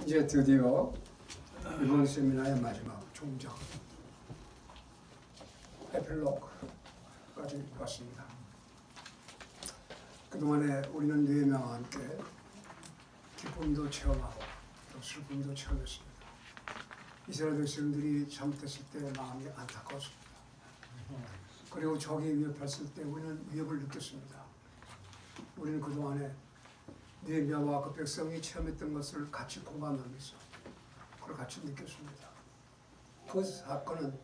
이제 드디어 이번 세미나의 마지막 종장 에필로그까지 왔습니다. 그동안에 우리는 뇌명과 함께 기쁨도 체험하고 또 슬픔도 체험했습니다. 이스라엘 백성들이 잘못했을 때 마음이 안타까웠습니다. 그리고 적이 위협했을 때 우리는 위협을 느꼈습니다. 우리는 그동안에 느헤미야와 그 백성이 체험했던 것을 같이 공감하면서 그걸 같이 느꼈습니다. 그 사건은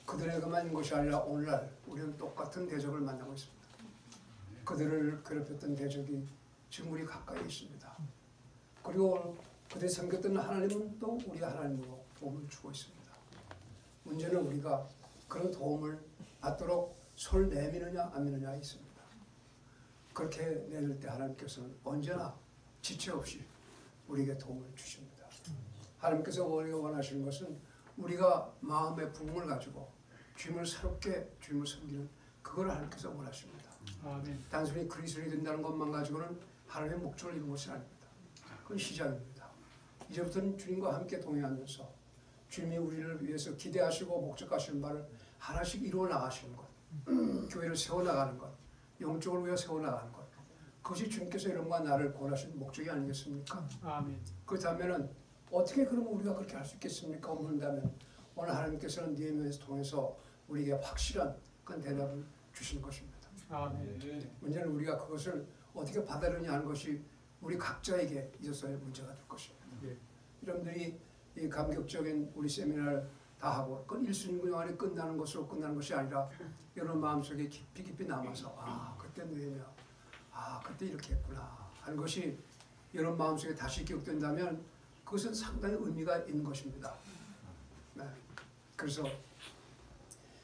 그들에게만 것이 아니라 오늘날 우리는 똑같은 대적을 만나고 있습니다. 그들을 괴롭혔던 대적이 지금 우리 가까이 있습니다. 그리고 그들이 섬겼던 하나님은 또 우리 하나님으로 도움을 주고 있습니다. 문제는 우리가 그런 도움을 받도록 손을 내미느냐 안 미느냐에 있습니다. 그렇게 내밀 때 하나님께서는 언제나 지체 없이 우리에게 도움을 주십니다. 하나님께서 우리가 원하시는 것은 우리가 마음의 부흥을 가지고 주님을 새롭게 주님을 섬기는 그걸 하나님께서 원하십니다. 아멘. 단순히 그리스도인이 된다는 것만 가지고는 하나님의 목적을 이루는 것이 아닙니다. 그건 시작입니다. 이제부터는 주님과 함께 동행하면서 주님이 우리를 위해서 기대하시고 목적하시는 바를 하나씩 이루어 나가시는 것, 교회를 세워나가는 것, 영적을 위해 세워나가는 것, 그것이 주님께서 여러분과 나를 권하신 목적이 아니겠습니까? 아멘. 그렇다면 어떻게 그러면 우리가 그렇게 할 수 있겠습니까? 묻는다면 오늘 하나님께서는 느헤미야에서 통해서 우리에게 확실한 그런 대답을 주신 것입니다. 아멘. 문제는 우리가 그것을 어떻게 받아들이냐 하는 것이 우리 각자에게 있어서의 문제가 될 것입니다. 여러분들이 이 감격적인 우리 세미나를 다 하고 그 일순간 안에 끝나는 것으로 끝나는 것이 아니라 여러분 마음속에 깊이 남아서 그때 느헤미야 그때 이렇게 했구나 하는 것이 여러분 마음속에 다시 기억된다면 그것은 상당히 의미가 있는 것입니다. 네. 그래서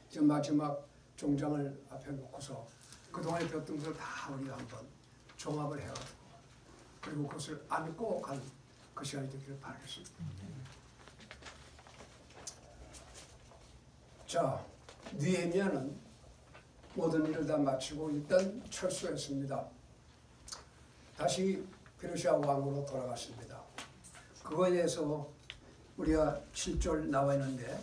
지금 마지막 종장을 앞에 놓고서 그동안에 배웠던 것을 다 우리가 한번 종합을 해가지고 그리고 그것을 안고 간 그 시간이 되기를 바라겠습니다. 자, 느헤미야는 모든 일을 다 마치고 일단 철수했습니다. 다시 페르시아 왕으로 돌아갔습니다. 그거에 대해서 우리가 7절 나와 있는데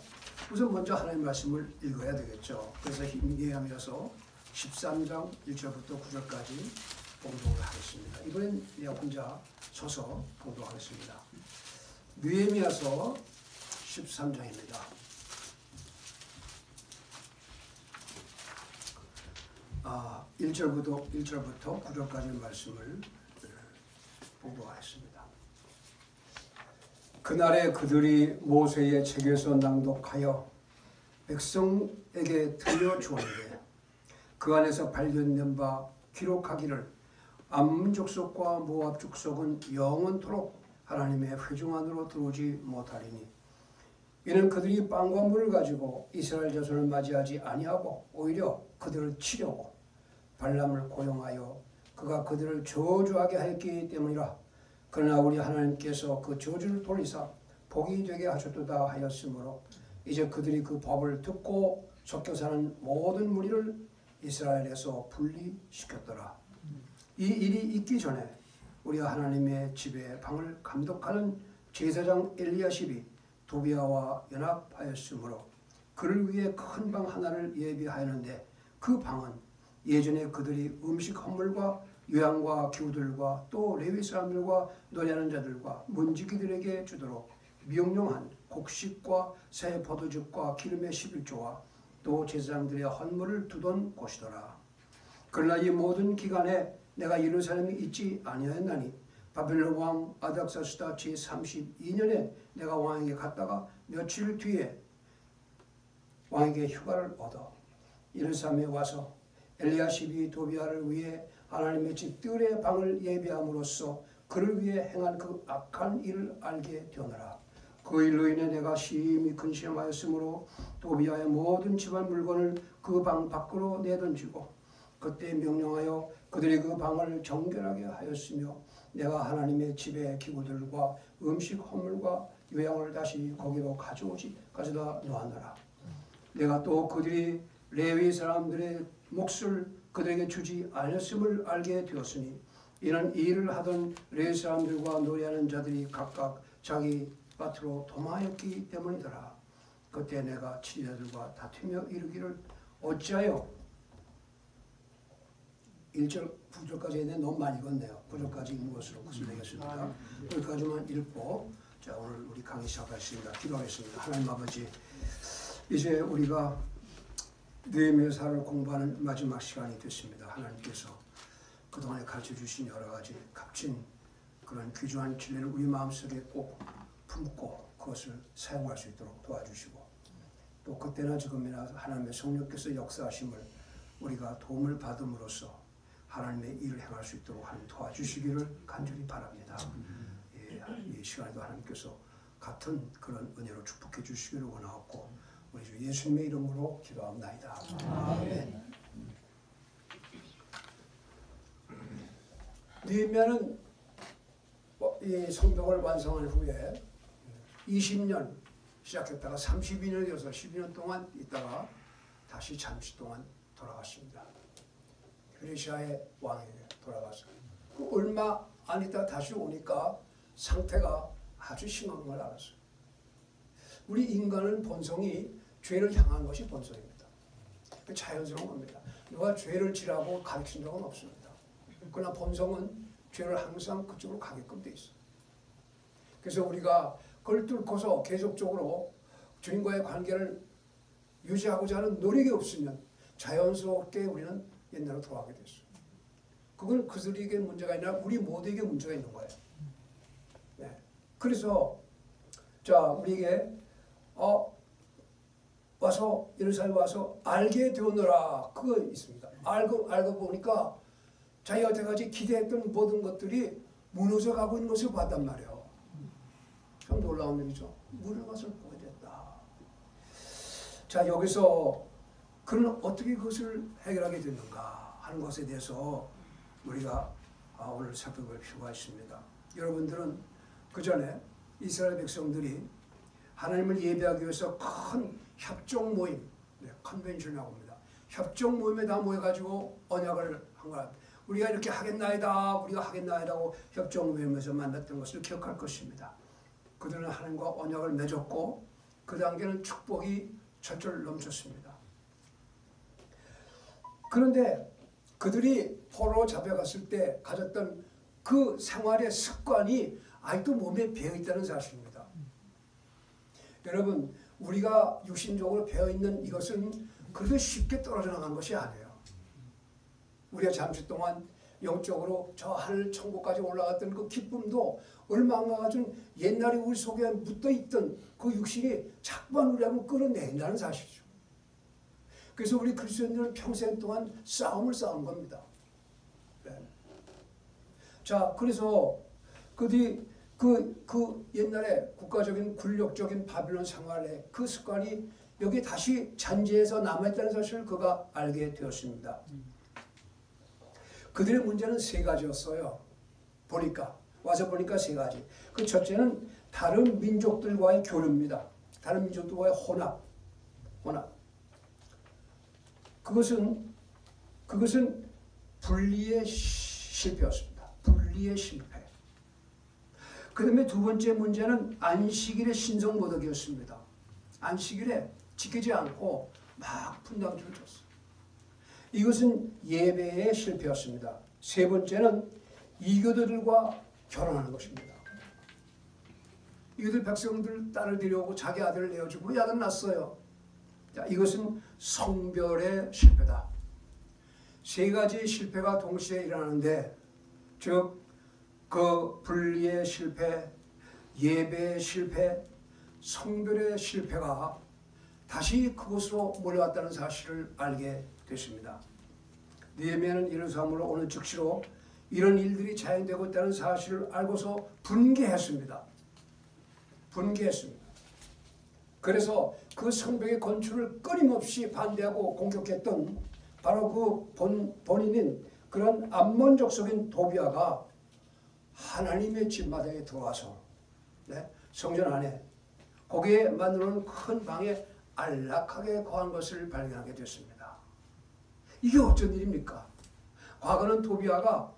우선 먼저 하나님의 말씀을 읽어야 되겠죠. 그래서 느헤미야서 13장 1절부터 9절까지 봉독을 하겠습니다. 이번엔 내가 혼자 서서 봉독하겠습니다. 느헤미야서 13장입니다. 1절부터 9절까지 말씀을 봉독하겠습니다. 그날에 그들이 모세의 책에서 낭독하여 백성에게 들려주었는데 그 안에서 발견된 바 기록하기를 암몬 족속과 모압 족속은 영원토록 하나님의 회중 안으로 들어오지 못하리니 이는 그들이 빵과 물을 가지고 이스라엘 자손을 맞이하지 아니하고 오히려 그들을 치려고 발람을 고용하여 그가 그들을 저주하게 하였기 때문이라. 그러나 우리 하나님께서 그 저주를 돌리사 복이 되게 하셨도다 하였으므로 이제 그들이 그 법을 듣고 섞여 사는 모든 무리를 이스라엘에서 분리시켰더라. 이 일이 있기 전에 우리가 하나님의 집에 방을 감독하는 제사장 엘리야십이 도비아와 연합하였으므로 그를 위해 큰 방 하나를 예비하였는데 그 방은 예전에 그들이 음식 헌물과 요양과 기후들과 또 레위 사람들과 노래하는 자들과 문지기들에게 주도록 명령한 곡식과 새 포도즙과 기름의 11조와 또 제사장들의 헌물을 두던 곳이더라. 그러나 이 모든 기간에 내가 예루살렘에 있지 아니하였나니 바벨론 왕 아닥사스다 제32년에 내가 왕에게 갔다가 며칠 뒤에 왕에게 휴가를 얻어 예루살렘에 와서 엘리야십이 도비아를 위해 하나님의 집 뜰의 방을 예비함으로써 그를 위해 행한 그 악한 일을 알게 되었노라. 그 일로 인해 내가 심히 근심하였으므로 도비아의 모든 집안 물건을 그 방 밖으로 내던지고 그때 명령하여 그들이 그 방을 정결하게 하였으며 내가 하나님의 집의 기구들과 음식 헌물과 요양을 다시 거기로 가져다 놓았노라. 내가 또 그들이 레위 사람들의 몫을 그들에게 주지 않았음을 알게 되었으니 이는 이 일을 하던 레위 사람들과 노래하는 자들이 각각 자기 밭으로 도망하였기 때문이더라. 그때 내가 치리자들과 다투며 이르기를 어찌하여 1절 9절까지 했는데 너무 많이 읽었네요. 9절까지 읽는 것으로 그것을 내겠습니다. 여기까지만 읽고 자 오늘 우리 강의 시작하겠습니다. 기도하겠습니다. 하나님 아버지, 이제 우리가 느헤미야서를 공부하는 마지막 시간이 됐습니다. 하나님께서 그동안에 가르쳐주신 여러 가지 값진 그런 귀중한 진리를 우리 마음속에 꼭 품고 그것을 사용할 수 있도록 도와주시고, 또 그때나 지금이나 하나님의 성령께서 역사하심을 우리가 도움을 받음으로써 하나님의 일을 행할 수 있도록 하나님 도와주시기를 간절히 바랍니다. 이 시간에도 하나님께서 같은 그런 은혜로 축복해 주시기를 원하옵고 우리 주 예수님의 이름으로 기도합니다. 아멘. 느헤미야는 이 성벽을 완성한 후에 20년 시작했다가 32년이 되어서 12년 동안 있다가 다시 잠시 동안 돌아갔습니다. 페르시아의 왕에게 돌아가서 얼마 안 있다 다시 오니까 상태가 아주 심한 걸 알았어요. 우리 인간은 본성이 죄를 향한 것이 본성입니다. 자연스러운 겁니다. 누가 죄를 지라고 가르친 적은 없습니다. 그러나 본성은 죄를 항상 그쪽으로 가게끔 돼 있어요. 그래서 우리가 그걸 뚫고서 계속적으로 주님과의 관계를 유지하고자 하는 노력이 없으면 자연스럽게 우리는 옛날로 돌아가게 됐어요. 그건 그들에게 문제가 아니라 우리 모두에게 문제가 있는 거예요. 네. 그래서 자 우리에게 와서 이런 사람이 와서 알게 되었노라 그거 있습니다. 알고 보니까 자기가 여태까지 기대했던 모든 것들이 무너져 가고 있는 것을 봤단 말이에요. 참 놀라운 일이죠. 무너진 것을 보게 됐다. 자 여기서 그는 어떻게 그것을 해결하게 됐는가 하는 것에 대해서 우리가 오늘 살펴볼 필요가 있습니다. 여러분들은 그 전에 이스라엘 백성들이 하나님을 예배하기 위해서 큰 협정 모임, 컨벤션이라고 합니다. 협정 모임에 다 모여가지고 언약을 한 거야. 우리가 이렇게 하겠나이다, 우리가 하겠나이다고 협정 모임에서 만났던 것을 기억할 것입니다. 그들은 하나님과 언약을 맺었고 그 단계는 축복이 철철 넘쳤습니다. 그런데 그들이 포로로 잡혀갔을 때 가졌던 그 생활의 습관이 아직도 몸에 배어있다는 사실입니다. 여러분 우리가 육신적으로 배어있는 이것은 그렇게 쉽게 떨어져 나간 것이 아니에요. 우리가 잠시 동안 영적으로 저 하늘 천국까지 올라갔던 그 기쁨도 얼마 안 가가지고 옛날에 우리 속에 묻어있던 그 육신이 자꾸만 우리하고 끌어낸다는 사실이죠. 그래서 우리 그리스도인들은 평생 동안 싸움을 싸운 겁니다. 네. 자, 그래서 그들이 그 옛날에 국가적인 군력적인 바빌론 생활의 그 습관이 여기 다시 잔재해서 남아있다는 사실을 그가 알게 되었습니다. 그들의 문제는 세 가지였어요. 와서 보니까 세 가지. 그 첫째는 다른 민족들과의 교류입니다. 다른 민족들과의 혼합. 그것은 분리의 실패였습니다. 분리의 실패. 그 다음에 두 번째 문제는 안식일의 신성 모독이었습니다. 안식일에 지키지 않고 막 분당주를 줬어요. 이것은 예배의 실패였습니다. 세 번째는 이교도들과 결혼하는 것입니다. 이교도 백성들 딸을 데려오고 자기 아들을 내어주고 야단 났어요. 자, 이것은 성별의 실패다. 세 가지 실패가 동시에 일어나는데, 즉 그 분리의 실패, 예배의 실패, 성별의 실패가 다시 그곳으로 몰려왔다는 사실을 알게 됐습니다. 느헤미야는 이런 삶으로 오늘 즉시로 이런 일들이 자행되고 있다는 사실을 알고서 분개했습니다. 그래서 그 성벽의 건축을 끊임없이 반대하고 공격했던 바로 그 본인인 그런 암몬 족속인 도비아가 하나님의 집마당에 들어와서 성전 안에 거기에 만들어놓은 큰 방에 안락하게 거한 것을 발견하게 됐습니다. 이게 어쩐 일입니까? 과거는 도비아가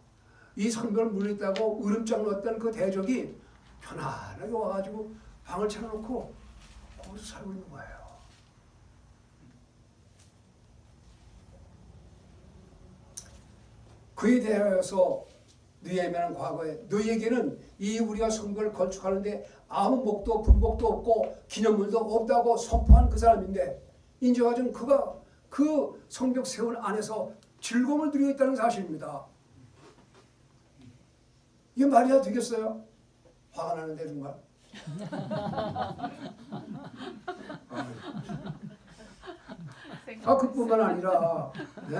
이 성벽을 무너뜨렸다고 으름장 놓았던 그 대적이 편안하게 와가지고 방을 차려놓고 거기서 살고 있는 거예요. 그에 대하여서 느헤미야는 과거에 너희에게는 이 우리가 성벽을 건축하는데 아무 목도 분복도 없고 기념물도 없다고 선포한 그 사람인데 이제 와준 그가 그 성벽 세운 안에서 즐거움을 누리고 있다는 사실입니다. 이게 말이야 되겠어요? 화가 나는데 정말. 그뿐만 아니라 네?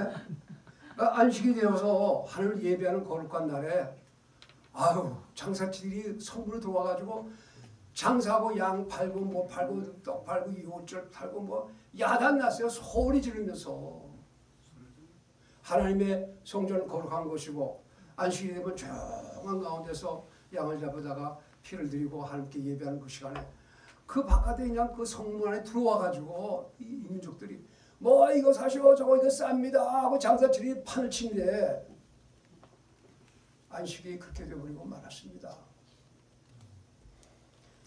안식이 되어서 하늘을 예배하는 거룩한 날에 장사치들이 성문에 들어와가지고 장사하고 양 팔고 뭐 팔고 떡 팔고 이옷절 팔고 뭐 야단 났어요. 소리 지르면서. 하나님의 성전은 거룩한 것이고 안식이 되면 조용한 가운데서 양을 잡아다가 피를 드리고 하나님께 예배하는 그 시간에 그 바깥에 그냥 그 성문 안에 들어와가지고 이 민족들이 뭐 이거 사시오 저거 이거 쌉니다 하고 장사치들이 판을 치는데 안식이 그렇게 되어버리고 말았습니다.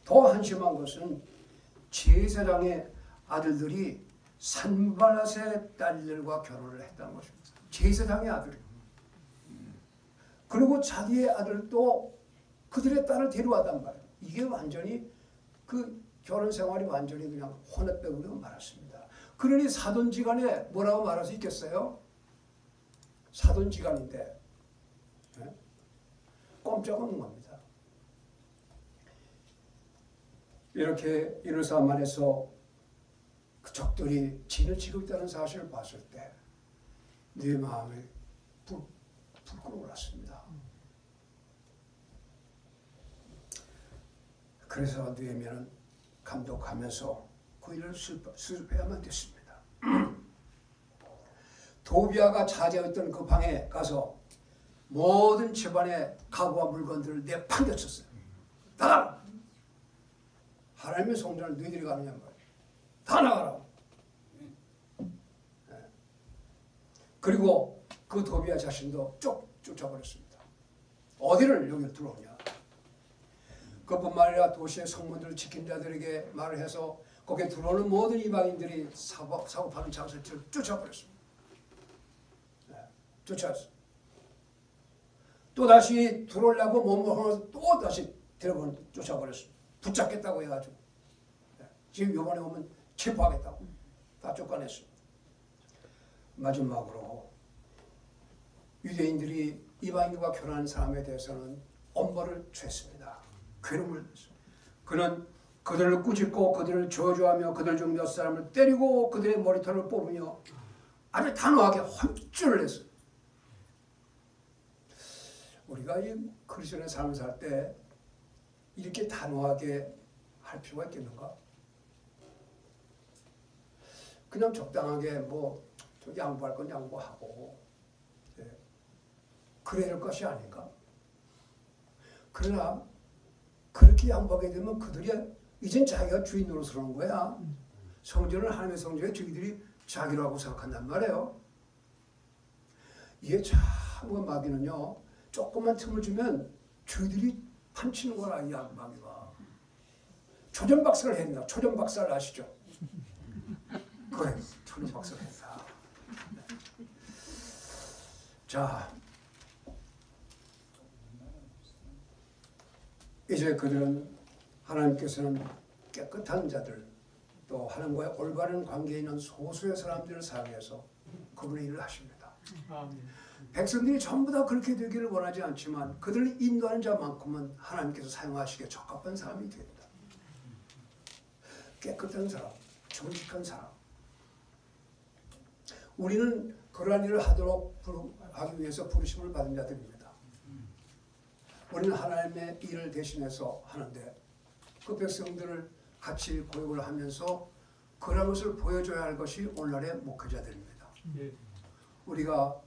더 한심한 것은 제사장의 아들들이 산발랏의 딸들과 결혼을 했다는 것입니다. 제사장의 아들이. 그리고 자기의 아들도 그들의 딸을 데려왔단 말이에요. 이게 완전히 그 결혼 생활이 완전히 그냥 혼합되고 말았습니다. 그러니 사돈지간에 뭐라고 말할 수 있겠어요? 사돈지간인데 네? 꼼짝없는 겁니다. 이렇게 이르사람 안에서 그 적들이 진을 치고 있다는 사실을 봤을 때 네 마음에 불 끓어올랐습니다. 그래서 느헤미야는 감독하면서 그 일을 수습해야만 됐습니다. 도비아가 차지했던 그 방에 가서 모든 집안의 가구와 물건들을 내팽개쳤어요. 나가라! 하나님의 성전을 너희들이 가느냐 말이야. 다 나가라. 그리고 그 도비아 자신도 쫓아버렸습니다. 어디를 여기를 들어오냐. 그뿐만 아니라 도시의 성문들을 지킨 자들에게 말을 해서 거기에 들어오는 모든 이방인들이 사고파는 장사치를 쫓아버렸습니다. 쫓아왔어요. 또 다시 들어오려고 몸을 또 다시 쫓아버렸습니다. 붙잡겠다고 해가지고 지금 이번에 오면 체포하겠다고 다 쫓아냈습니다. 마지막으로 유대인들이 이방인과 결혼한 사람에 대해서는 엄벌을 취했습니다. 괴로움을 그는 그들을 꾸짖고 그들을 저주하며 그들 중 몇 사람을 때리고 그들의 머리털을 뽑으며 아주 단호하게 헐줄을 했어요. 우리가 이 그리스도인의 삶을 살 때 이렇게 단호하게 할 필요가 있겠는가? 그냥 적당하게 뭐 양보할 건 양보하고 그래야 할 것이 아닌가? 그러나 그렇게 양보하게 되면 그들이 이젠 자기가 주인 노릇을 하는 거야. 성전을 하나님의 성전에 저희들이 자기라고 생각한단 말이에요. 이게 참 마귀는요. 조금만 틈을 주면 저희들이 판치는 거라 이 마귀가. 초전박살을 했나? 초전박살 아시죠? 그래, 초전박살을 했다. 자, 이제 그들은 하나님께서는 깨끗한 자들 또 하나님과의 올바른 관계에 있는 소수의 사람들을 사용해서 그분의 일을 하십니다. 백성들이 전부 다 그렇게 되기를 원하지 않지만 그들을 인도하는 자만큼은 하나님께서 사용하시기에 적합한 사람이 됩니다. 깨끗한 사람, 정직한 사람. 우리는 그러한 일을 하기 위해서 부르심을 받은 자들입니다. 우리는 하나님의 일을 대신해서 하는데 그 백성들을 같이 고용을 하면서 그런 것을 보여줘야 할 것이 오늘날의 목회자들입니다. 우리가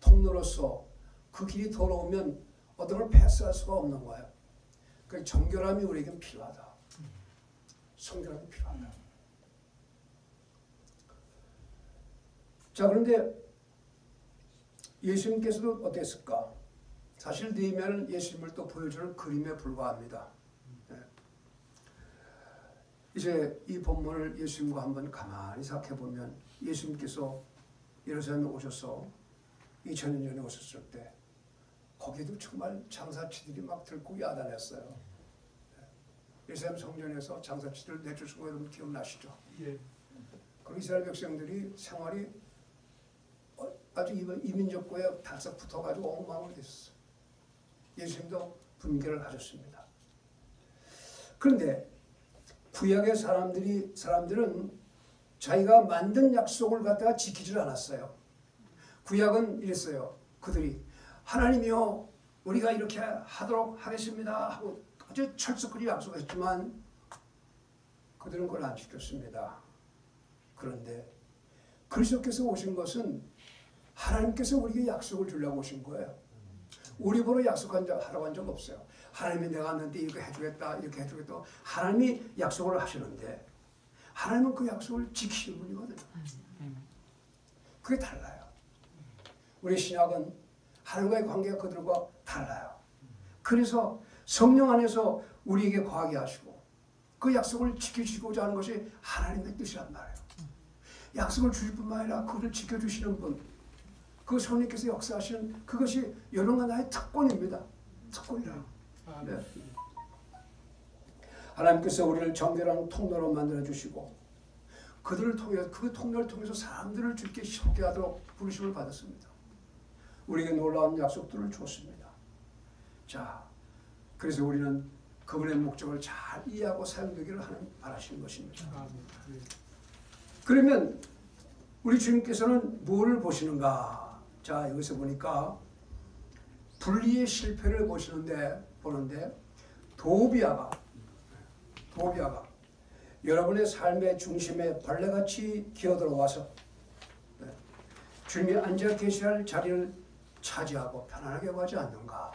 통로로서 그 길이 더러우면 어떤 걸 패스할 수가 없는 거예요. 그 정결함이 우리에겐 필요하다. 성결함이 필요하다. 자, 그런데 예수님께서도 어땠을까? 사실 느헤미야는 예수님을 또 보여주는 그림에 불과합니다. 이제 이 본문을 예수님과 한번 가만히 생각해 보면 예수님께서 예루살렘에 오셔서 2000년 전에 오셨을 때 거기도 정말 장사치들이 막 들고 야단했어요. 예루살렘 성전에서 장사치들 내쫓은 거 여러분 기억나시죠? 예. 그 이스라엘 백성들이 생활이 아주 이민족과의 달싹 붙어가지고 엉망으로 됐었어요. 예수님도 분개를 하셨습니다. 그런데 구약의 사람들은 자기가 만든 약속을 갖다가 지키질 않았어요. 구약은 이랬어요. 그들이 하나님이여 우리가 이렇게 하도록 하겠습니다 하고 아주 철석거리 약속했지만 그들은 그걸 안 지켰습니다. 그런데 그리스도께서 오신 것은 하나님께서 우리에게 약속을 주려고 오신 거예요. 우리 보러 하라고 한 적 없어요. 하나님이 내가 왔는데 이렇게 해주겠다 이렇게 해주겠다 하나님이 약속을 하시는데 하나님은 그 약속을 지키시는 분이거든요. 그게 달라요. 우리 신약은 하나님과의 관계가 그들과 달라요. 그래서 성령 안에서 우리에게 거하게 하시고 그 약속을 지켜주시고자 하는 것이 하나님의 뜻이란 말이에요. 약속을 주실 뿐만 아니라 그를 지켜주시는 분, 그 성령께서 역사하시는 그것이 여러분과 나의 특권입니다. 특권이라요. 네. 하나님께서 우리를 정결한 통로로 만들어 주시고 그들을 통해서 그 통로를 통해서 사람들을 주께 소개하도록 부르심을 받았습니다. 우리에게 놀라운 약속들을 줬습니다. 자, 그래서 우리는 그분의 목적을 잘 이해하고 사용되기를 하나님 바라시는 것입니다. 그러면 우리 주님께서는 무엇을 보시는가? 자, 여기서 보니까 분리의 실패를 보는데 도비아가 여러분의 삶의 중심에 벌레같이 기어들어와서 주님이 앉아 계셔야 할 자리를 차지하고 편안하게 가지 않는가?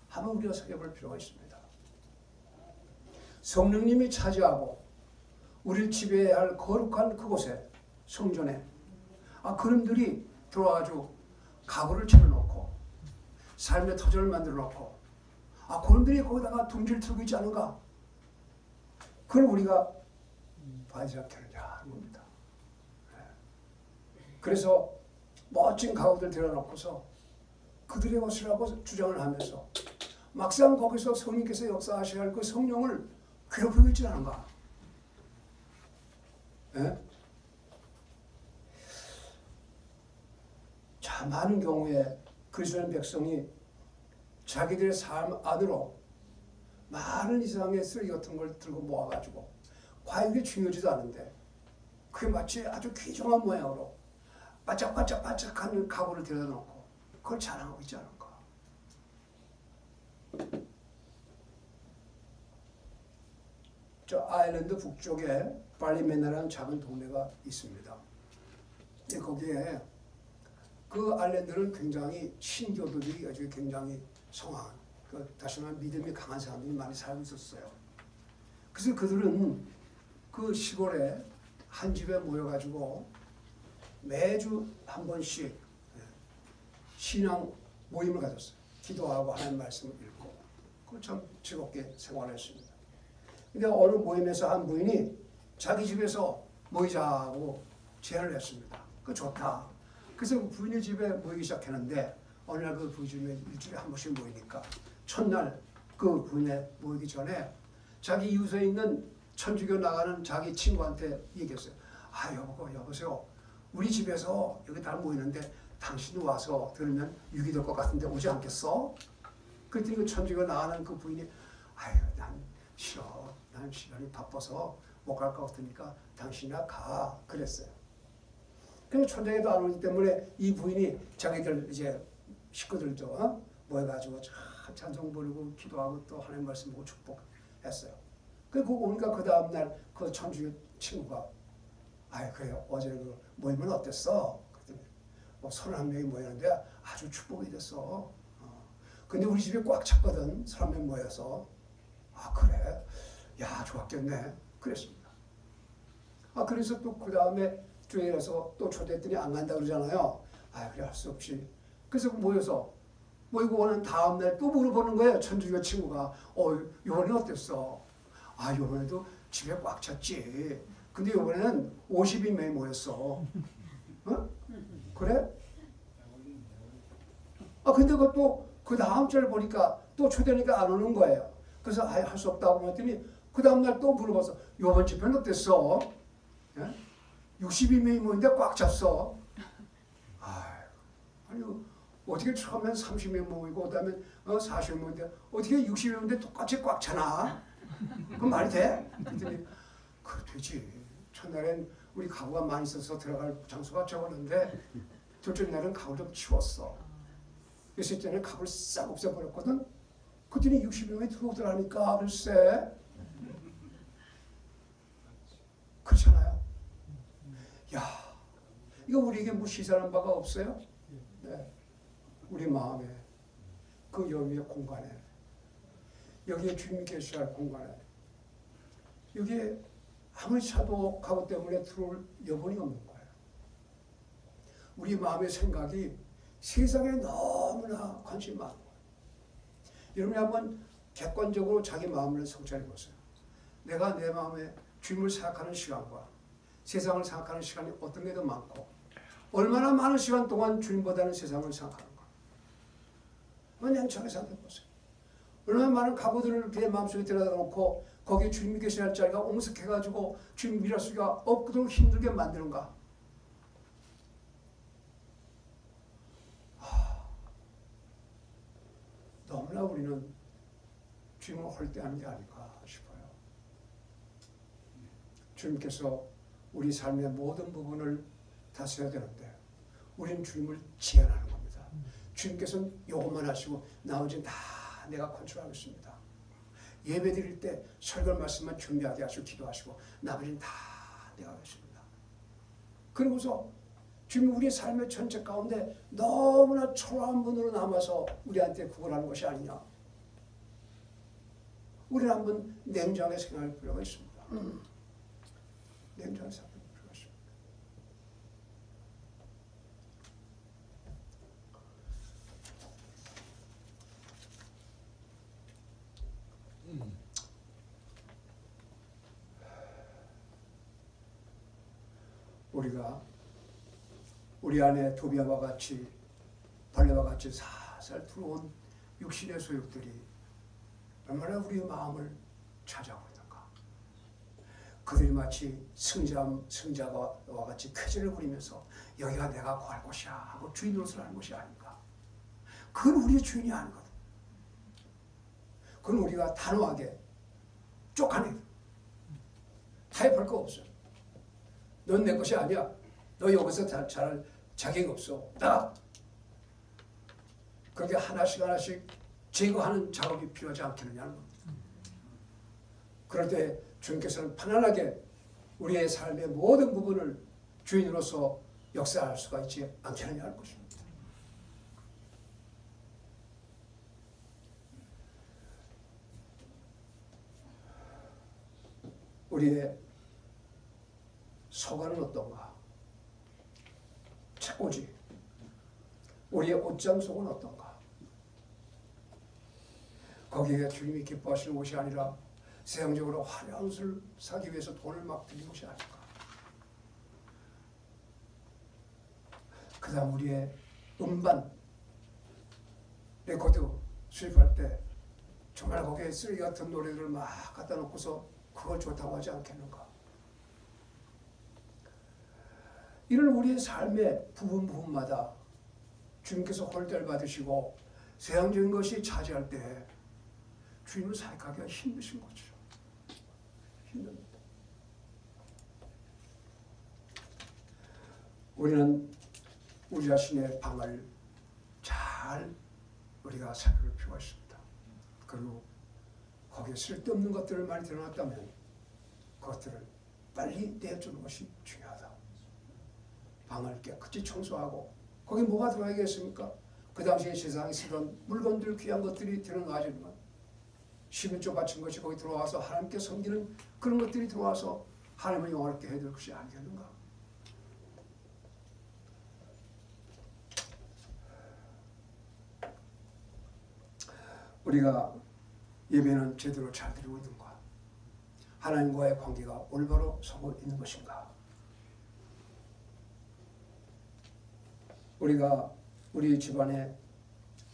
한번 우리가 생각해볼 필요가 있습니다. 성령님이 차지하고 우리를 지배해야 할 거룩한 그곳에 성전에 그놈들이 들어와가지고 가구를 차려놓고 삶의 터전을 만들어 놓고 그놈들이 거기다가 둥지를 틀고 있지 않은가? 그걸 우리가 봐야지 않겠느냐 하는 겁니다. 그래서 멋진 가구들 들여놓고서 그들의 것이라고 주장을 하면서 막상 거기서 성령께서 역사하셔야 할 그 성령을 괴롭히고 있지 않은가? 자, 많은 경우에 그리스도인 백성이 자기들의 삶 안으로 많은 이상의 쓰레기 같은 걸 들고 모아가지고 과연 중요하지도 않은데 그게 마치 아주 귀중한 모양으로 반짝반짝반짝한 가구를 들여놓고 그걸 자랑하고 있지 않은가. 저 아일랜드 북쪽에 발리메나라는 작은 동네가 있습니다. 거기에 그 아일랜드는 굉장히 신교도들이 아주 굉장히 성황한, 다시 말하면 믿음이 강한 사람들이 많이 살고 있었어요. 그래서 그들은 그 시골에 한 집에 모여가지고 매주 한 번씩 신앙 모임을 가졌어요. 기도하고 하나님 말씀을 읽고 그 참 즐겁게 생활했습니다. 근데 어느 모임에서 한 부인이 자기 집에서 모이자고 제안을 했습니다. 그 좋다. 그래서 그 부인의 집에 모이기 시작했는데 어느 날 그 부인의 집에 일주일에 한 번씩 모이니까 첫날 그 부인에 모이기 전에 자기 이웃에 있는 천주교 나가는 자기 친구한테 얘기했어요. 여보세요. 우리 집에서 여기 다 모이는데 당신이 와서 들으면 유익이 될 것 같은데 오지 않겠어? 그랬더니 그 천주교 나가는 그 부인이 난 싫어. 난 시간이 바빠서 못 갈 것 같으니까 당신이나 가. 그랬어요. 근데 초대에도 안 오기 때문에 이 부인이 자기들 이제 식구들도 모여가지고 찬송 부르고 기도하고 또 하나님 말씀 보고 축복했어요. 그거 오니까 그 다음날 그 천주교 친구가 그래요. 어제 그 모임은 어땠어? 그랬더니 31명이 모였는데 아주 축복이 됐어. 근데 우리 집에 꽉 찼거든. 31명 모여서. 그래? 야, 좋았겠네. 그랬습니다. 그래서 또 그 다음에 주일에서 또 초대했더니 안 간다 그러잖아요. 그래 할 수 없이. 그래서 모이고 오는 다음날 또 물어보는 거예요. 천주교 친구가. 요번에 어땠어? 요번에도 집에 꽉 찼지. 근데 이번에는 50인명이 모였어. 어? 그래? 근데 그것도 그 다음 주를 보니까 또 초대니까 안 오는 거예요. 그래서 할 수 없다고 했더니 그 다음날 또 물어봤어. 이번 집회는 어땠어? 62명이 모였는데 꽉 찼어. 아니 어떻게 처음엔 30명 모이고 그다음에 40명 모이는데 어떻게 60명인데 똑같이 꽉 차나? 그건 말이 돼? 그랬더니 그래 되지. 첫날엔 우리 가구가 많이 있어서 들어갈 장소가 적었는데 둘째 날은 가구를 좀 치웠어. 셋째는 가구를 싹 없애버렸거든. 그랬더니 60명이 들어오더라니까. 글쎄. 그렇잖아요. 야, 이거 우리에게 뭐 시사하는 바가 없어요? 네. 우리 마음에 그 여미의 공간에 여기에 주님이 계셔야 할 공간에 여기에 아무리 차도 가구 때문에 들어올 여분이 없는 거예요. 우리 마음의 생각이 세상에 너무나 관심이 많은 거예요. 여러분이 한번 객관적으로 자기 마음을 성찰해 보세요. 내가 내 마음에 주님을 생각하는 시간과 세상을 생각하는 시간이 어떤 게 더 많고 얼마나 많은 시간 동안 주님보다는 세상을 생각하는가. 냉철하게 생각해 보세요. 얼마나 많은 가구들을 내 마음속에 들여다 놓고 거기에 주님이 계셔야 할 자리가 옹색해가지고 주님 일할 수가 없도록 힘들게 만드는가. 너무나 우리는 주님을 홀대하는 게 아닐까 싶어요. 주님께서 우리 삶의 모든 부분을 다스려야 되는데 우리는 주님을 제한하는 겁니다. 주님께서는 요것만 하시고 나머지는 다 내가 컨트롤하겠습니다. 예배 드릴 때 설교 말씀만 준비하게 하시고 기도하시고 나머지는 다 내가 하겠습니다. 그러고서 주님 우리의 삶의 전체 가운데 너무나 초라한 분으로 남아서 우리한테 구걸하는 것이 아니냐. 우리는 한번 냉정하게 생각할 필요가 있습니다. 냉정하게 생각할 필요가 있습니다. 우리가 우리 안에 도비아와 같이 벌레와 같이 살살 들어온 육신의 소욕들이 얼마나 우리의 마음을 차지하고 있는가. 그들이 마치 승자와 같이 쾌재를 부리면서 여기가 내가 구할 곳이야 하고 주인 노릇을 하는 것이 아닌가. 그건 우리의 주인이 아니거든. 그건 우리가 단호하게 쫓아내 타협할 거 없어. 넌 내 것이 아니야. 너 여기서 잘 자격이 없어. 나 그렇게 하나씩 제거하는 작업이 필요하지 않겠느냐는 겁니다. 그럴 때 주님께서는 편안하게 우리의 삶의 모든 부분을 주인으로서 역사할 수가 있지 않겠느냐는 것입니다. 우리의 소관은 어떤가? 책꽂이. 우리의 옷장 속은 어떤가? 거기에 주님이 기뻐하시는 것이 아니라 세상적으로 화려한 옷을 사기 위해서 돈을 막 들인 것이 아닐까? 그 다음 우리의 음반, 레코드 수입할 때 정말 거기에 쓰레기 같은 노래들을 막 갖다 놓고서 그걸 좋다고 하지 않겠는가? 이런 우리의 삶의 부분마다 주님께서 홀대를 받으시고 세상적인 것이 차지할 때 주님을 사역하기가 힘드신 거죠. 힘듭니다. 우리는 우리 자신의 방을 잘 우리가 살펴볼 필요가 있습니다. 그리고 거기에 쓸데없는 것들을 많이 드러났다면 그것들을 빨리 내주는 것이 중요하다. 방을 깨끗이 청소하고 거기 뭐가 들어가겠습니까? 그 당시에 세상에 쓰던 물건들 귀한 것들이 들어가지만 11조 바친 것이 거기 들어와서 하나님께 섬기는 그런 것들이 들어와서 하나님을 영화롭게 해야 될 것이 아니겠는가? 우리가 예배는 제대로 잘 드리고 있는가? 하나님과의 관계가 올바로 서고 있는 것인가? 우리가 우리 집안에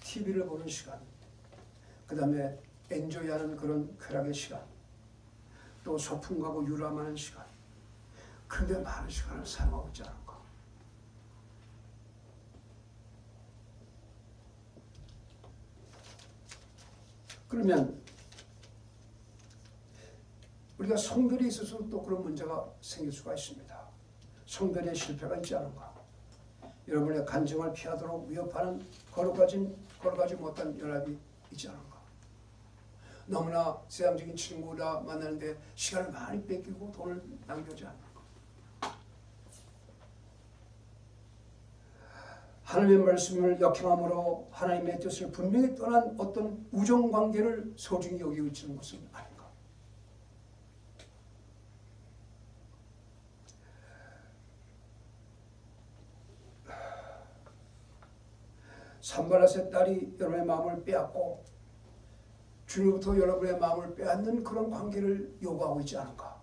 TV를 보는 시간, 그 다음에 엔조이하는 그런 쾌락의 시간, 또 소풍 가고 유람하는 시간, 그런데 많은 시간을 사용하고 있지 않은가? 그러면 우리가 성별에 있어서 또 그런 문제가 생길 수가 있습니다. 성별의 실패가 있지 않은가? 여러분의 간증을 피하도록 위협하는 걸어가지 못한 연합이 있지 않은가? 너무나 세상적인 친구라 만나는데 시간을 많이 뺏기고 돈을 낭비하지 않는가? 하나님의 말씀을 역행함으로 하나님의 뜻을 분명히 떠난 어떤 우정관계를 소중히 여기고 있는 것은 아닌가? 산발라세 딸이 여러분의 마음을 빼앗고 주님부터 여러분의 마음을 빼앗는 그런 관계를 요구하고 있지 않은가?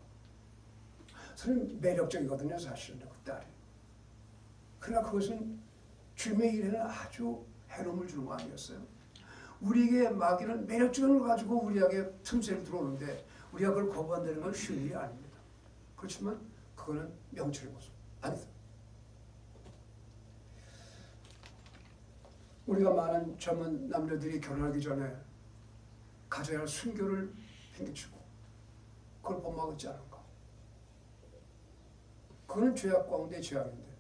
저는 매력적이거든요, 사실은 그 딸이. 그러나 그것은 주님의 일에는 아주 해로움을 주는 거 아니었어요? 우리에게 마귀는 매력적인 걸 가지고 우리에게 틈새를 들어오는데 우리가 그걸 거부한다는 건 쉬운 일이 아닙니다. 그렇지만 그거는 명철의 모습 아니다. 우리가 많은 젊은 남자들이 결혼하기 전에 가져야 할 순교를 팽개치고 그걸 범하고 있지 않은가? 그거는 죄악 가운데 죄악인데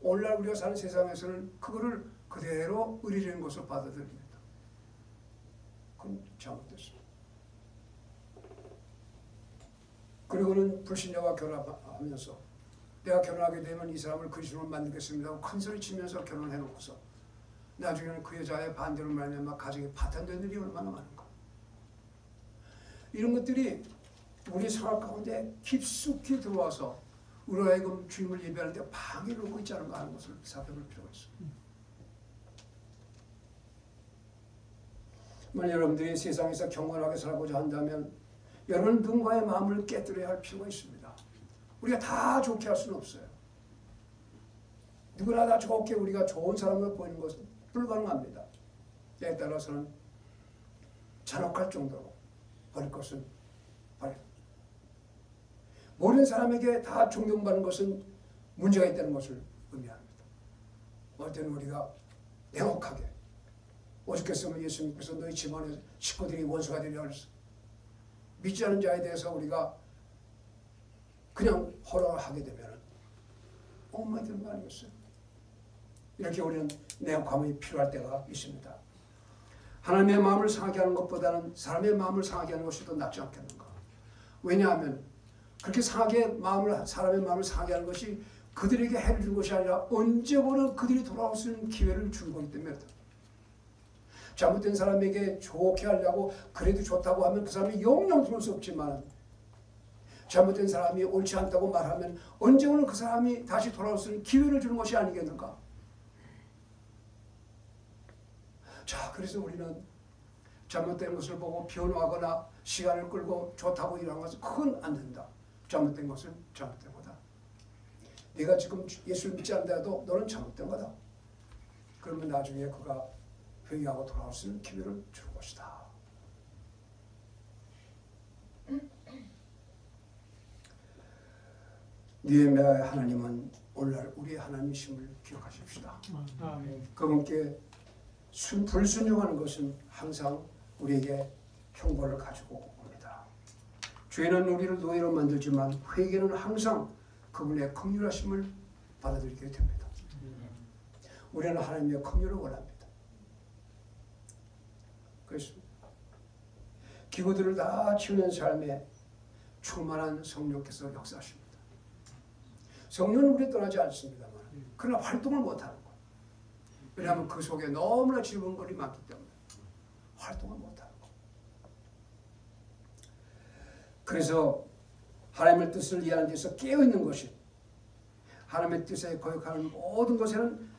오늘날 우리가 사는 세상에서는 그거를 그대로 의리적인 것을 받아들입니다. 그건 잘못됐습니다. 그리고는 불신자와 결혼하면서 내가 결혼하게 되면 이 사람을 그리스도로 만들겠습니다 하고 큰 소리 치면서 결혼을 해놓고서 나중에는 그 여자의 반대로 말미암아 가정이 파탄되는 일이 얼마나 많은가. 이런 것들이 우리 생활 가운데 깊숙이 들어와서 우리가 하여금 주님을 예배하는데 방해를 오고 있지 않은가 하는 것을 살펴볼 필요가 있습니다. 만약 여러분들이 세상에서 경건하게 살고자 한다면 여러분 누군가의 마음을 깨뜨려야 할 필요가 있습니다. 우리가 다 좋게 할 수는 없어요. 누구나 다 좋게 우리가 좋은 사람을 보이는 것은 불가능합니다. 때에 따라서는 잔혹할 정도로 버릴 것은 버려. 모든 사람에게 다 존경받는 것은 문제가 있다는 것을 의미합니다. 어떨 때는 우리가 냉혹하게 오죽했으면 예수님께서 너희 집안의 식구들이 원수가 되려 그랬어. 믿지 않은 자에 대해서 우리가 그냥 허락하게 되면 엉망이 되는 거 아니겠어요? 이렇게 우리는 냉혹함이 필요할 때가 있습니다. 하나님의 마음을 상하게 하는 것보다는 사람의 마음을 상하게 하는 것이 더 낫지 않겠는가? 왜냐하면 그렇게 사람의 마음을 상하게 하는 것이 그들에게 해를 준 것이 아니라 언제보나 그들이 돌아올 수 있는 기회를 준 거기 때문에 잘못된 사람에게 좋게 하려고 그래도 좋다고 하면 그 사람이 영영 들어올 수 없지만 잘못된 사람이 옳지 않다고 말하면 언제보나 그 사람이 다시 돌아올 수 있는 기회를 주는 것이 아니겠는가? 자, 그래서 우리는 잘못된 것을 보고 변호하거나 시간을 끌고 좋다고 일하는 것은 그건 안 된다. 잘못된 것은 잘못된 거다. 네가 지금 예수를 믿지 않더라도 너는 잘못된 거다. 그러면 나중에 그가 회개하고 돌아올 수 있는 기회를 줄 것이다. 느헤미야의 하나님은 오늘날 우리의 하나님이심을 기억하십시다. 그분께 불순종하는 것은 항상 우리에게 형벌을 가지고 옵니다. 죄는 우리를 노예로 만들지만 회개는 항상 그분의 긍휼하심을 받아들이게 됩니다. 우리는 하나님의 긍휼을 원합니다. 그렇습니다. 기구들을 다 치우는 삶에 충만한 성령께서 역사하십니다. 성령은 우리 떠나지 않습니다만 그러나 활동을 못하는 거예요. 왜냐하면 그 속에 너무나 질문거리 많기 때문에 활동을 못하는 거예요. 그래서 하나님의 뜻을 이해하는 데서 깨어있는 것이 하나님의 뜻에 거역하는 모든 것에는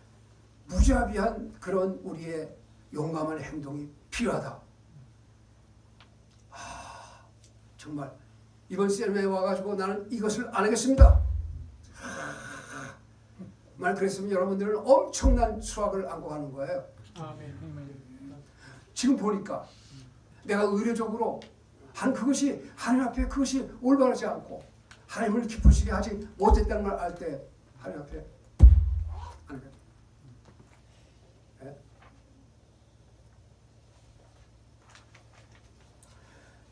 무자비한 그런 우리의 용감한 행동이 필요하다. 정말 이번 세미나에 와가지고 나는 이것을 안 하겠습니다. 만약 그랬으면 여러분들은 엄청난 수확을 안고 가는 거예요. 지금 보니까 내가 의례적으로 한 그것이 하나님 앞에 그것이 올바르지 않고 하나님을 기쁘시게 하지 못했다는 걸 알 때 하나님 앞에 안 하겠다. 네?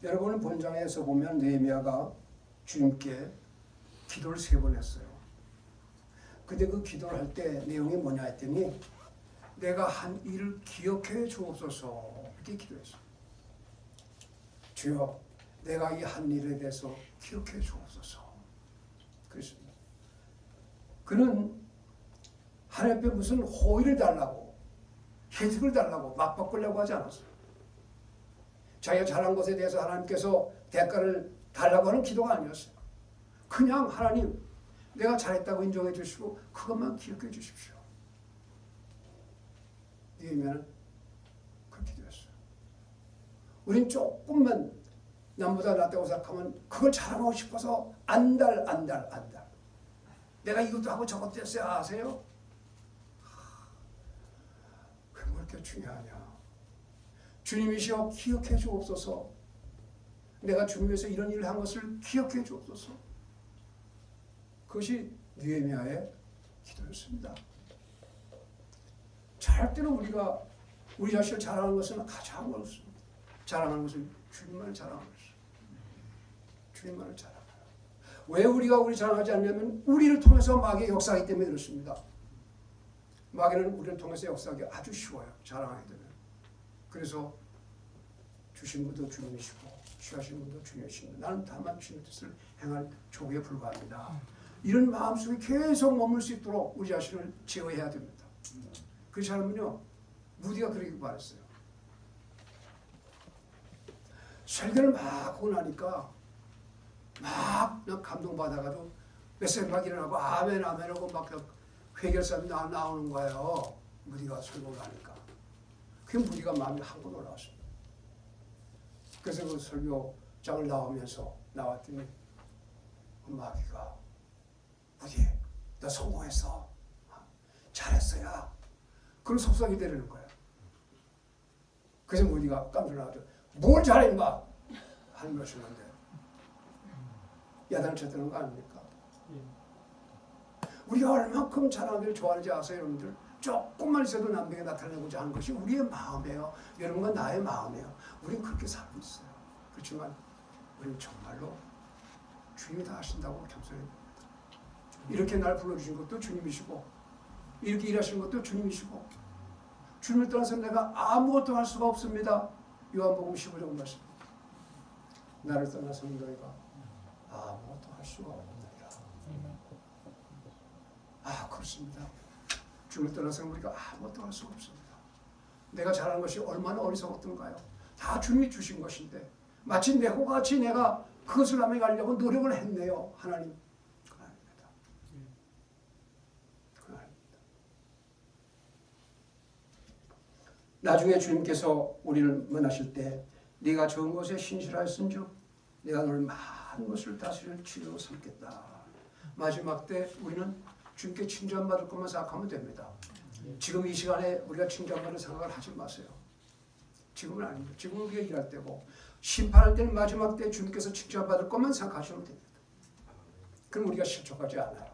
여러분 본장에서 보면 느헤미야가 주님께 기도를 3번 했어요. 근데 그 기도를 할 때 내용이 뭐냐 했더니 내가 한 일을 기억해 주옵소서 이렇게 기도했어요. 주여 내가 이 한 일에 대해서 기억해 주옵소서. 그랬습니다. 그는 하나님 앞에 무슨 호의를 달라고 혜택을 달라고 막 바꾸려고 하지 않았어요. 자기가 잘한 것에 대해서 하나님께서 대가를 달라고 하는 기도가 아니었어요. 그냥 하나님 내가 잘했다고 인정해 주시고 그것만 기억해 주십시오. 느헤미야는 그렇게 기도했어요. 우린 조금만 남보다 낫다고 생각하면 그걸 잘하고 싶어서 안달. 내가 이것도 하고 저것도 했어요. 아세요? 그게 뭐 이렇게 중요하냐. 주님이시여 기억해 주옵소서. 내가 주님에서 이런 일을 한 것을 기억해 주옵소서. 그것이 느헤미야의 기도였습니다. 절대로 우리가 우리 자신을 자랑하는 것은 가장 어렵습니다. 자랑하는 것은 주님만을 자랑하는 것이죠. 주님만을 자랑해요. 왜 우리가 우리 자랑하지 않냐면 우리를 통해서 마귀의 역사하기 때문에 그렇습니다. 마귀는 우리를 통해서 역사하기 아주 쉬워요. 자랑하게 되면. 그래서 주신 분도 주님이시고 취하신 분도 주님이십니다. 나는 다만 주님의 뜻을 행할 종에 불과합니다. 이런 마음속에 계속 머물 수 있도록 우리 자신을 제어해야 됩니다. 그 사람은요, 무디가 그러기 말했어요. 설교를 막 하고 나니까 막 감동받아가지고 메시지 막 일어나고 아멘 하고 막 회개사람이 나오는 거예요. 무디가 설교를 하니까. 그 무디가 마음이 한번 올라왔습니다. 그래서 그 설교장을 나왔더니 그 마귀가 무디 너 성공했어. 잘했어야. 그런 속삭이 되는 거예요. 그래서 무디가 깜짝 놀라가지고 뭘 잘해 임마 하는 것이었는데 야단을 쳤다는 거 아닙니까? 우리가 얼만큼 자랑하기를 좋아하는지 아세요 여러분들? 조금만 있어도 남에게 나타내고자 하는 것이 우리의 마음이에요. 여러분과 나의 마음이에요. 우리는 그렇게 살고 있어요. 그렇지만 우리는 정말로 주님이 다 하신다고 겸손해야 됩니다. 이렇게 날 불러주신 것도 주님이시고 이렇게 일하시는 것도 주님이시고 주님을 떠나서 내가 아무것도 할 수가 없습니다. 요한복음 15장 말씀입니다. 나를 떠나서는 너희가 아무것도 할 수가 없느니라. 그렇습니다. 주님을 떠나서는 우리가 아무것도 할 수가 없습니다. 내가 잘하는 것이 얼마나 어리석었던가요. 다 주님이 주신 것인데 마치 내고 같이 내가 그것을 남겨가려고 노력을 했네요. 하나님. 그건 아닙니다. 그건 아닙니다. 나중에 주님께서 우리를 만나실 때 네가 좋은 것에 신실하였은즉 내가 너를 많은 것을 다스릴 치료로 삼겠다. 마지막 때 우리는 주님께 칭찬받을 것만 생각하면 됩니다. 지금 이 시간에 우리가 칭찬받을 생각을 하지 마세요. 지금은 아닙니다. 지금은 우리가 일할 때고 심판할 때는 마지막 때 주님께서 칭찬받을 것만 생각하시면 됩니다. 그럼 우리가 실족하지 않아요.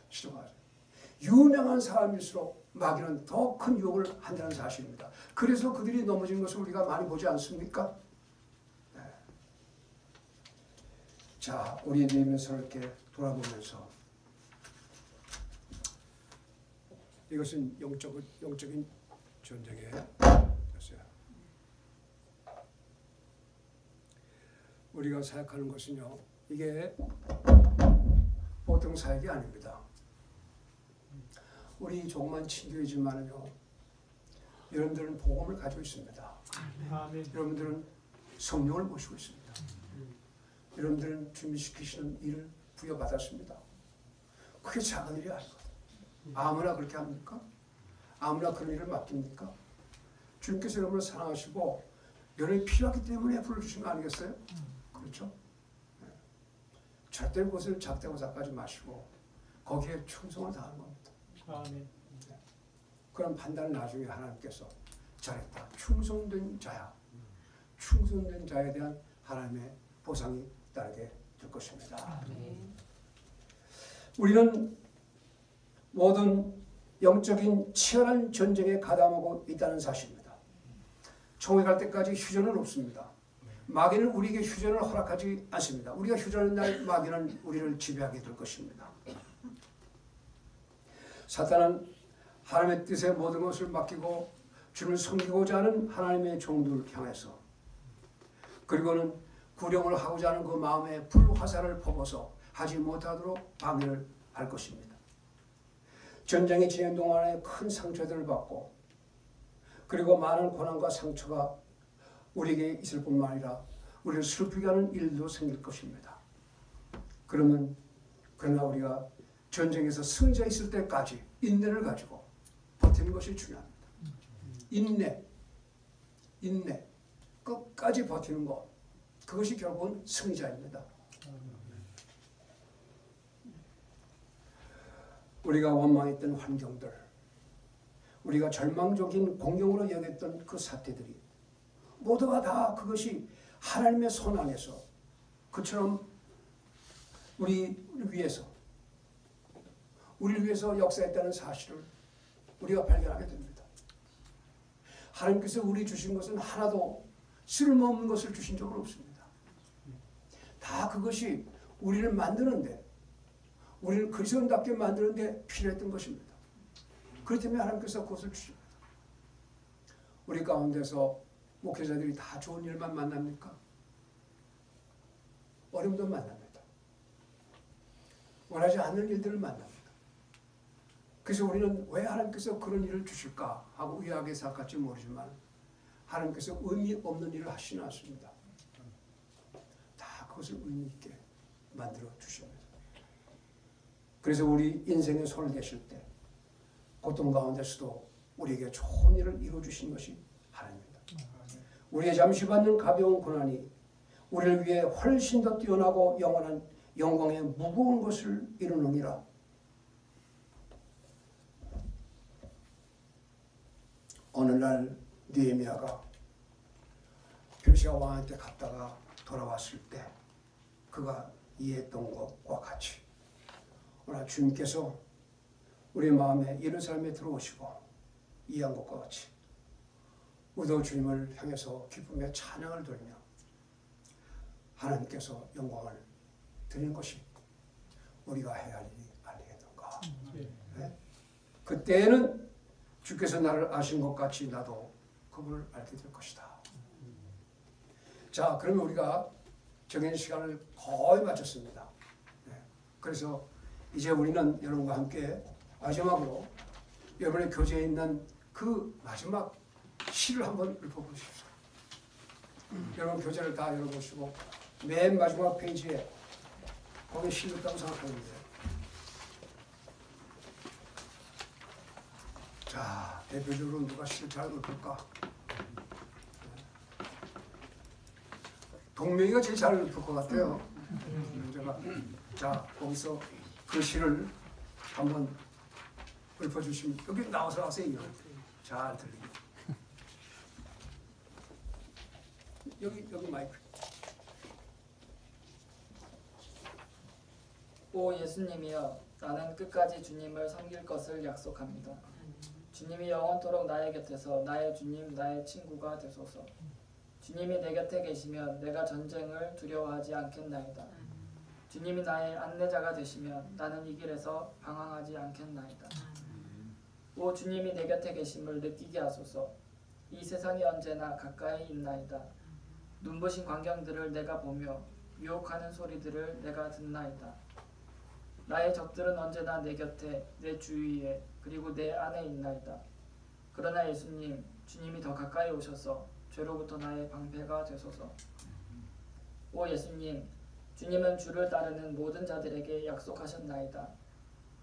실족하죠. 유명한 사람일수록 마귀는 더 큰 유혹을 한다는 사실입니다. 그래서 그들이 넘어진 것을 우리가 많이 보지 않습니까? 네. 자, 우리 느헤미야서 이렇게 돌아보면서 이것은 영적인 전쟁이에요. 우리가 사역하는 것은요, 이게 보통 사역이 아닙니다. 우리 조그만 친교이지만요, 여러분들은 복음을 가지고 있습니다. 아멘. 여러분들은 성령을 모시고 있습니다. 여러분들은 준비시키시는 일을 부여받았습니다. 그게 작은 일이 아니거든요. 아무나 그렇게 합니까? 아무나 그런 일을 맡깁니까? 주님께서 여러분을 사랑하시고 여러분이 필요하기 때문에 불러주신 거 아니겠어요? 그렇죠. 그렇죠? 절대로 그것을 작다고 생각하지 마시고 거기에 충성을 다하는 겁니다. 아멘. 그런 판단을 나중에 하나님께서 잘했다. 충성된 자야. 충성된 자에 대한 하나님의 보상이 따르게 될 것입니다. 우리는 모든 영적인 치열한 전쟁에 가담하고 있다는 사실입니다. 총회 갈 때까지 휴전은 없습니다. 마귀는 우리에게 휴전을 허락하지 않습니다. 우리가 휴전하는 날 마귀는 우리를 지배하게 될 것입니다. 사탄은 하나님의 뜻에 모든 것을 맡기고 주를 섬기고자 하는 하나님의 종들을 향해서 그리고는 구령을 하고자 하는 그 마음에 불화살을 퍼부어서 하지 못하도록 방해를 할 것입니다. 전쟁이 진행 동안에 큰 상처들을 받고 그리고 많은 고난과 상처가 우리에게 있을 뿐만 아니라 우리를 슬프게 하는 일도 생길 것입니다. 그러나 우리가 전쟁에서 승자 있을 때까지 인내를 가지고 버티는 것이 중요합니다. 인내, 끝까지 버티는 것, 그것이 결국은 승자입니다. 우리가 원망했던 환경들, 우리가 절망적인 공경으로 여겼던 그 사태들이 모두가 다 그것이 하나님의 손 안에서 그처럼 우리를 위해서 역사했다는 사실을 우리가 발견하게 됩니다. 하나님께서 우리 주신 것은 하나도 쓸모없는 것을 주신 적은 없습니다. 다 그것이 우리를 만드는데, 우리를 그리스도인답게 만드는데 필요했던 것입니다. 그렇기 때문에 하나님께서 그것을 주십니다. 우리 가운데서 목회자들이 다 좋은 일만 만납니까? 어려움도 만납니다. 원하지 않는 일들을 만납니다. 그래서 우리는 왜 하나님께서 그런 일을 주실까 하고 의아하게 생각할지 모르지만 하나님께서 의미 없는 일을 하시지 않습니다. 다 그것을 의미 있게 만들어 주십니다. 그래서 우리 인생에 손을 대실 때 고통 가운데서도 우리에게 좋은 일을 이루어 주신 것이 하나님입니다. 우리의 잠시 받는 가벼운 고난이 우리를 위해 훨씬 더 뛰어나고 영원한 영광의 무거운 것을 이루느니라. 어느 날 느헤미야가 페르시아 왕한테 갔다가 돌아왔을 때 그가 이해했던 것과 같이 오늘 주님께서 우리 마음에 예루살렘에 들어오시고 이해한 것과 같이 우리도 주님을 향해서 기쁨의 찬양을 돌리며 하나님께서 영광을 드리는 것이 우리가 해야 할 일이 아니겠는가. 네? 그때는 주께서 나를 아신 것 같이 나도 그분을 알게 될 것이다. 자, 그러면 우리가 정해진 시간을 거의 마쳤습니다. 네. 그래서 이제 우리는 여러분과 함께 마지막으로 여러분의 교재에 있는 그 마지막 시를 한번 읽어보십시오. 여러분 교재를 다 열어보시고 맨 마지막 페이지에 거기 시를 있다고 생각하는데 자, 대표적으로 누가 시를 잘 읽을까? 동명이가 제일 잘 읽을 것 같아요. 제가 자, 거기서 그 시를 한번 읊어주시면 여기 나와서 하세요. 잘 들리게. 여기 마이크. 오 예수님이여, 나는 끝까지 주님을 섬길 것을 약속합니다. 주님이 영원토록 나의 곁에서 나의 주님, 나의 친구가 되소서. 주님이 내 곁에 계시면 내가 전쟁을 두려워하지 않겠나이다. 주님이 나의 안내자가 되시면 나는 이 길에서 방황하지 않겠나이다. 오 주님이 내 곁에 계심을 느끼게 하소서. 이 세상이 언제나 가까이 있나이다. 눈부신 광경들을 내가 보며 유혹하는 소리들을 내가 듣나이다. 나의 적들은 언제나 내 곁에, 내 주위에, 그리고 내 안에 있나이다. 그러나 예수님, 주님이 더 가까이 오셔서 죄로부터 나의 방패가 되소서. 오 예수님, 주님은 주를 따르는 모든 자들에게 약속하셨나이다.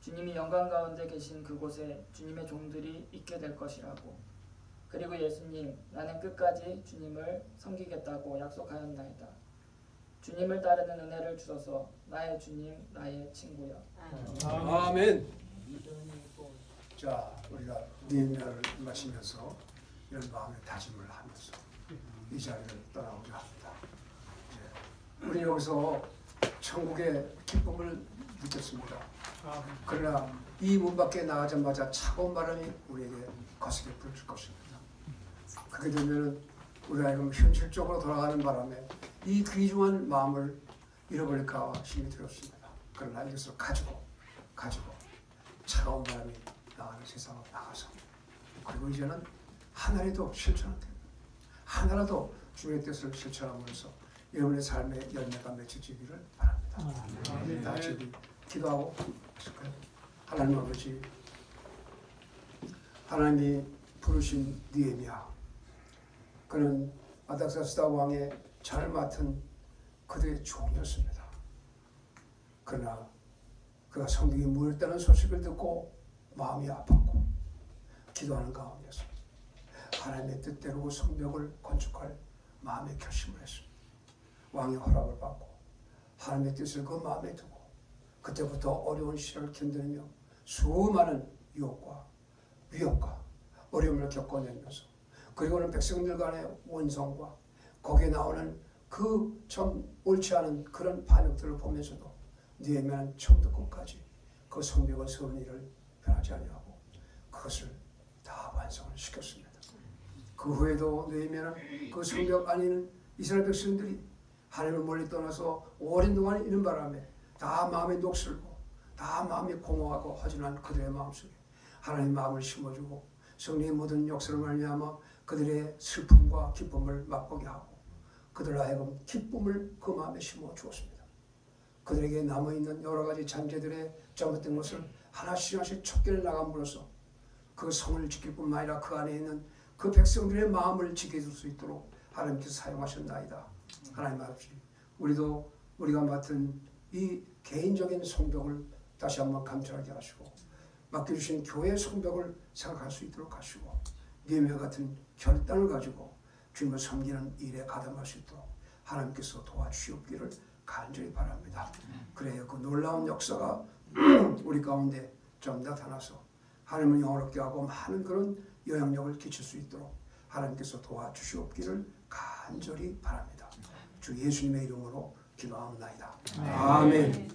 주님이 영광 가운데 계신 그곳에 주님의 종들이 있게 될 것이라고. 그리고 예수님, 나는 끝까지 주님을 섬기겠다고 약속하였나이다. 주님을 따르는 은혜를 주소서. 나의 주님, 나의 친구여. 아멘. 자, 우리가 니은야를 마시면서 이런 마음의 다짐을 하면서 이 자리를 떠나고자 합니다. 우리 여기서 천국의 기쁨을 느꼈습니다. 그러나 이 문 밖에 나가자마자 차가운 바람이 우리에게 거세게 불을 것입니다. 그렇게 되면 우리가 지금 현실적으로 돌아가는 바람에 이 귀중한 마음을 잃어버릴까 힘이 들었습니다. 그러나 이것을 가지고 차가운 바람이 나가는 세상으로 나가서 그리고 이제는 하나라도 실천하면 됩니다. 하나라도 주의 뜻을 실천함으로써 여러분의 삶의 열매가 맺혀지기를 바랍니다. 다 같이 기도하고 있을까요? 하나님 아버지, 하나님이 부르신 느헤미야, 그는 아닥사스다 왕의 잘 맡은 그들의 종이었습니다. 그러나 그가 성벽이 무너졌다는 소식을 듣고 마음이 아팠고 기도하는 가운데서 하나님의 뜻대로 성벽을 건축할 마음의 결심을 했습니다. 왕의 허락을 받고 하나님의 뜻을 그 마음에 두고 그때부터 어려운 시련을 견디며 수많은 유혹과 위협과 어려움을 겪어내면서 그리고는 백성들 간의 원성과 거기에 나오는 그 참 옳지 않은 그런 반응들을 보면서도 느헤미야는 처음부터 끝까지 그 성벽을 세우는 일을 변하지 아니하고 그것을 다 완성을 시켰습니다. 그 후에도 느헤미야는 그 성벽 안에 있는 이스라엘 백성들이 하나님을 멀리 떠나서 오랜 동안 있는 바람에 다 마음이 녹슬고 다 마음이 공허하고 허전한 그들의 마음속에 하나님 마음을 심어주고 성령의 모든 역사를 말미암아 그들의 슬픔과 기쁨을 맛보게 하고 그들로 하여금 기쁨을 그 마음에 심어 주었습니다. 그들에게 남아있는 여러 가지 잔재들의 잘못된 것을 하나씩 쫓겨내 나감으로써 그 성을 지킬 뿐만 아니라 그 안에 있는 그 백성들의 마음을 지켜줄 수 있도록 하나님께서 사용하셨나이다. 하나님 아버지, 우리도 우리가 맡은 이 개인적인 성벽을 다시 한번 감찰하게 하시고 맡겨주신 교회의 성벽을 생각할 수 있도록 하시고 느헤미야 같은 결단을 가지고 주님을 섬기는 일에 가담할 수 있도록 하나님께서 도와주시옵기를 간절히 바랍니다. 그래야 그 놀라운 역사가 우리 가운데 좀 나타나서 하나님을 영원롭게 하고 많은 그런 영향력을 끼칠 수 있도록 하나님께서 도와주시옵기를 간절히 바랍니다. 주 예수님의 이름으로 기도하옵나이다. 아멘.